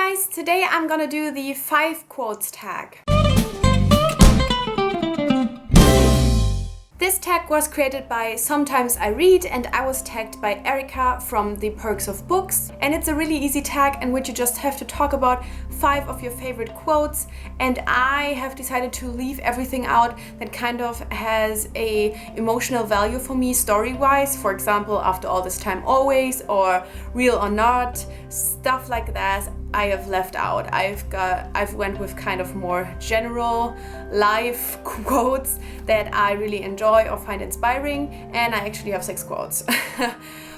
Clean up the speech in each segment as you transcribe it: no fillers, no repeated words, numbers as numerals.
guys, today I'm gonna do the 5 quotes tag. This tag was created by Sometimes I Read and I was tagged by Erica from The Perks of Books, and it's a really easy tag in which you just have to talk about 5 of your favorite quotes, and I have decided to leave everything out that kind of has a emotional value for me story-wise. For example, After All This Time Always or Real or Not, stuff like that I have left out. I've went with kind of more general life quotes that I really enjoy or find inspiring, and I actually have 6 quotes.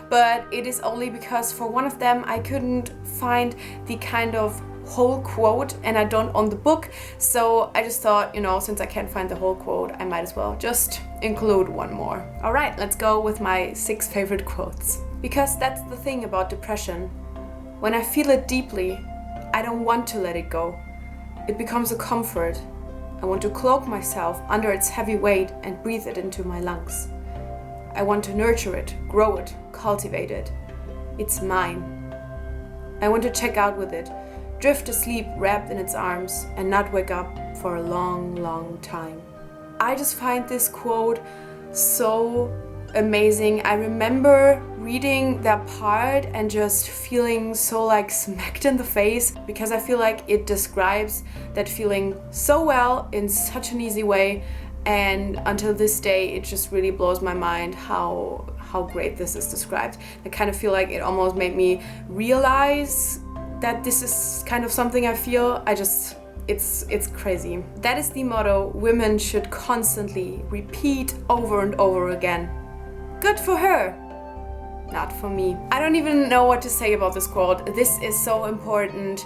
But it is only because for one of them I couldn't find the kind of whole quote and I don't own the book, so I just thought, since I can't find the whole quote, I might as well just include one more. Alright, let's go with my 6 favorite quotes. Because that's the thing about depression. When I feel it deeply, I don't want to let it go. It becomes a comfort. I want to cloak myself under its heavy weight and breathe it into my lungs. I want to nurture it, grow it, cultivate it. It's mine. I want to check out with it, drift asleep wrapped in its arms, and not wake up for a long, long time. I just find this quote so amazing. I remember reading that part and just feeling so smacked in the face, because I feel like it describes that feeling so well in such an easy way, and until this day it just really blows my mind how great this is described. I kind of feel like it almost made me realize that this is kind of something I feel. It's crazy. That is the motto women should constantly repeat over and over again. Good for her, not for me. I don't even know what to say about this quote. This is so important,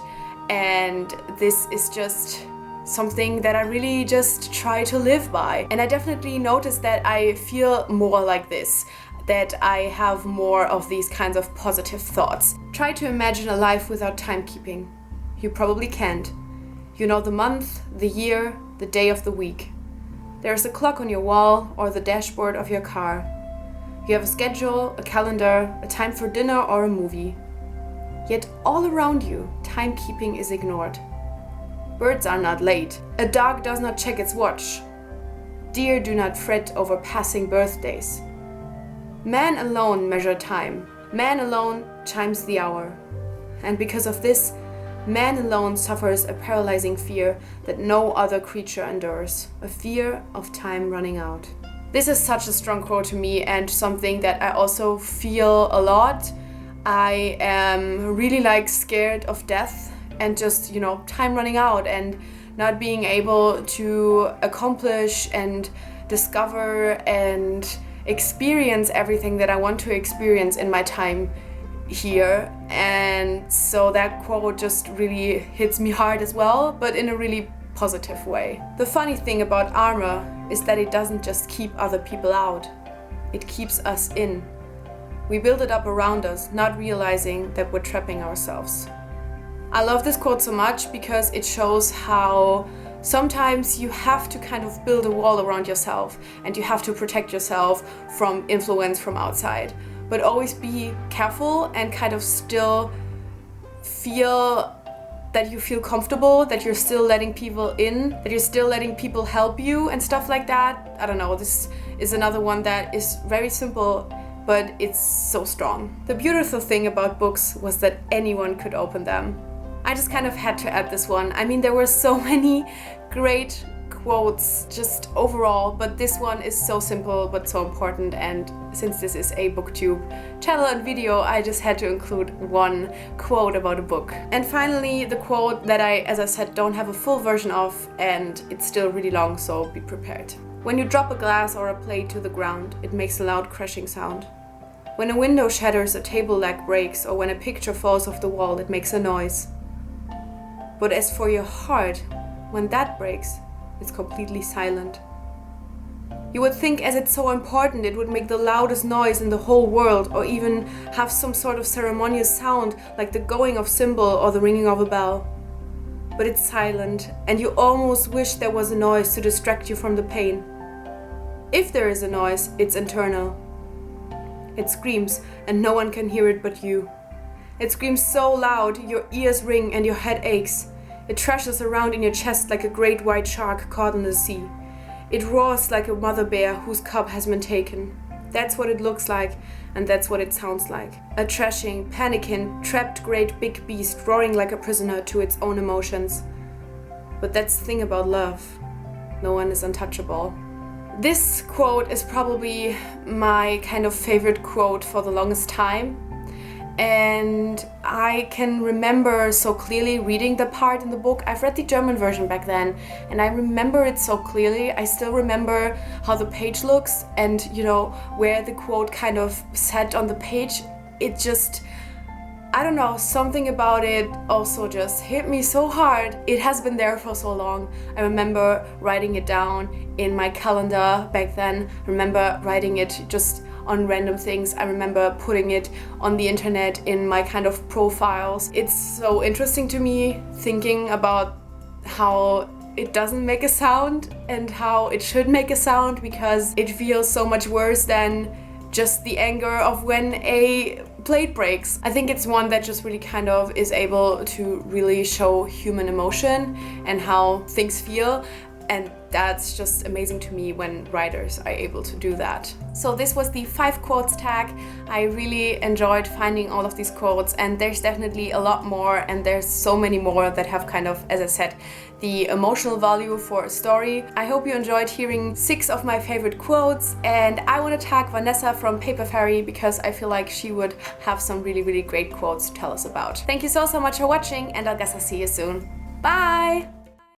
and this is just something that I really just try to live by. And I definitely notice that I feel more like this, that I have more of these kinds of positive thoughts. Try to imagine a life without timekeeping. You probably can't. You know the month, the year, the day of the week. There's a clock on your wall or the dashboard of your car. You have a schedule, a calendar, a time for dinner or a movie. Yet all around you, timekeeping is ignored. Birds are not late. A dog does not check its watch. Deer do not fret over passing birthdays. Man alone measures time. Man alone chimes the hour. And because of this, man alone suffers a paralyzing fear that no other creature endures, a fear of time running out. This is such a strong quote to me, and something that I also feel a lot. I am really scared of death and just, time running out and not being able to accomplish and discover and experience everything that I want to experience in my time here. And so that quote just really hits me hard as well, but in a really positive way. The funny thing about armor is that it doesn't just keep other people out, it keeps us in. We build it up around us, not realizing that we're trapping ourselves. I love this quote so much because it shows how sometimes you have to kind of build a wall around yourself and you have to protect yourself from influence from outside. But always be careful and kind of still feel that you feel comfortable, that you're still letting people in, that you're still letting people help you and stuff like that. I don't know, this is another one that is very simple, but it's so strong. The beautiful thing about books was that anyone could open them. I just kind of had to add this one. I mean, there were so many great quotes just overall, but this one is so simple but so important, and since this is a booktube channel and video, I just had to include one quote about a book. And finally, the quote that I, as I said, don't have a full version of, and it's still really long, so be prepared. When you drop a glass or a plate to the ground, it makes a loud crashing sound. When a window shatters, a table leg breaks, or when a picture falls off the wall, it makes a noise. But as for your heart, when that breaks, it's completely silent. You would think, as it's so important, it would make the loudest noise in the whole world, or even have some sort of ceremonious sound like the going of cymbal or the ringing of a bell. But it's silent, and you almost wish there was a noise to distract you from the pain. If there is a noise, it's internal. It screams, and no one can hear it but you. It screams so loud, your ears ring and your head aches. It thrashes around in your chest like a great white shark caught in the sea. It roars like a mother bear whose cub has been taken. That's what it looks like, and that's what it sounds like. A thrashing, panicking, trapped great big beast roaring like a prisoner to its own emotions. But that's the thing about love. No one is untouchable. This quote is probably my kind of favorite quote for the longest time. And I can remember so clearly reading the part in the book. I've read the German version back then, and I remember it so clearly. I still remember how the page looks and, where the quote kind of sat on the page. It just, I don't know, something about it also just hit me so hard. It has been there for so long. I remember writing it down in my calendar back then. I remember writing it just on random things. I remember putting it on the internet in my kind of profiles. It's so interesting to me thinking about how it doesn't make a sound and how it should make a sound, because it feels so much worse than just the anger of when a plate breaks. I think it's one that just really kind of is able to really show human emotion and how things feel. And that's just amazing to me when writers are able to do that. So this was the 5 quotes tag. I really enjoyed finding all of these quotes, and there's definitely a lot more, and there's so many more that have kind of, as I said, the emotional value for a story. I hope you enjoyed hearing 6 of my favorite quotes, and I want to tag Vanessa from Paper Fairy because I feel like she would have some really, really great quotes to tell us about. Thank you so much for watching, and I guess I'll see you soon. Bye!